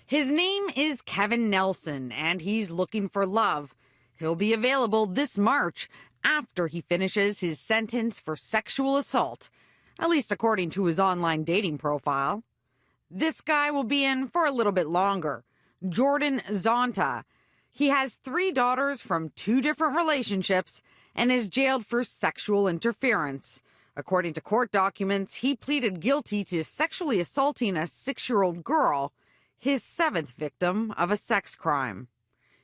His name is Kevin Nelson, and he's looking for love. He'll be available this March after he finishes his sentence for sexual assault, at least according to his online dating profile. This guy will be in for a little bit longer. Jordan Zonta. He has 3 daughters from 2 different relationships and is jailed for sexual interference. According to court documents, he pleaded guilty to sexually assaulting a 6-year-old girl, his 7th victim of a sex crime.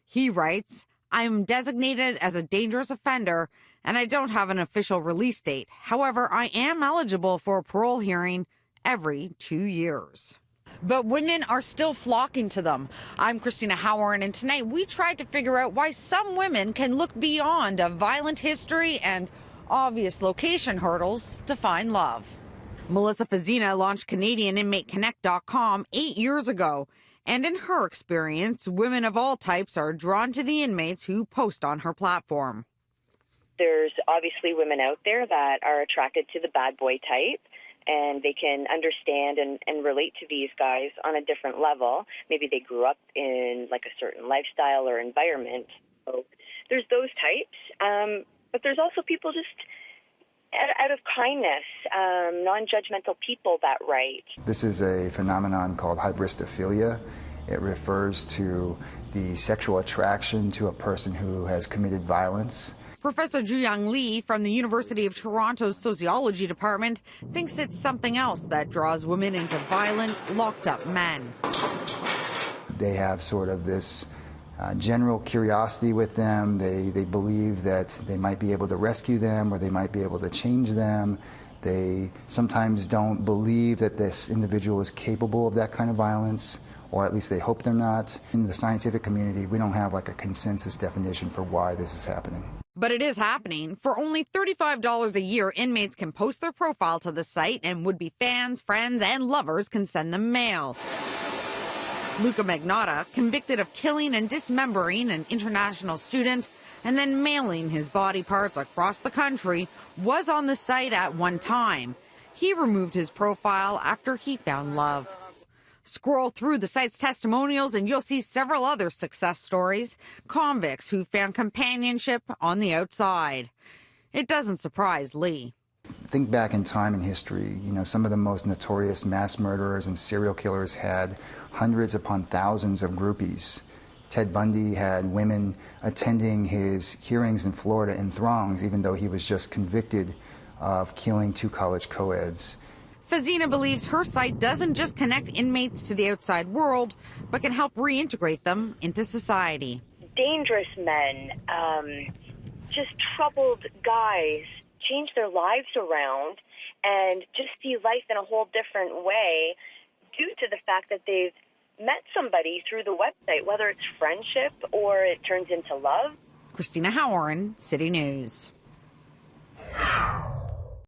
He writes, "I am designated as a dangerous offender, and I don't have an official release date. However, I am eligible for a parole hearing every 2 years." But women are still flocking to them. I'm Christina Howard, and tonight we tried to figure out why some women can look beyond a violent history and obvious location hurdles to find love. Melissa Fazina launched CanadianInmateConnect.com 8 years ago, and in her experience, women of all types are drawn to the inmates who post on her platform. There's obviously women out there that are attracted to the bad boy type, and they can understand and relate to these guys on a different level. Maybe they grew up in like a certain lifestyle or environment. So there's those types, but there's also people just out of kindness, non-judgmental people that write. This is a phenomenon called hybristophilia. It refers to the sexual attraction to a person who has committed violence. Professor Juyang Lee from the University of Toronto's sociology department thinks it's something else that draws women into violent, locked-up men. They have sort of this general curiosity with them. They believe that they might be able to rescue them or they might be able to change them. They sometimes don't believe that this individual is capable of that kind of violence, or at least they hope they're not. In the scientific community, we don't have like a consensus definition for why this is happening. But it is happening. For only $35 a year, inmates can post their profile to the site, and would-be fans, friends, and lovers can send them mail. Luca Magnotta, convicted of killing and dismembering an international student and then mailing his body parts across the country, was on the site at one time. He removed his profile after he found love. Scroll through the site's testimonials and you'll see several other success stories, convicts who found companionship on the outside. It doesn't surprise Lee. Think back in time in history, some of the most notorious mass murderers and serial killers had hundreds upon thousands of groupies. Ted Bundy had women attending his hearings in Florida in throngs, even though he was just convicted of killing 2 college co-eds. Fazina believes her site doesn't just connect inmates to the outside world, but can help reintegrate them into society. Dangerous men, just troubled guys, change their lives around and just see life in a whole different way due to the fact that they've met somebody through the website, whether it's friendship or it turns into love. Christina Howard, City News.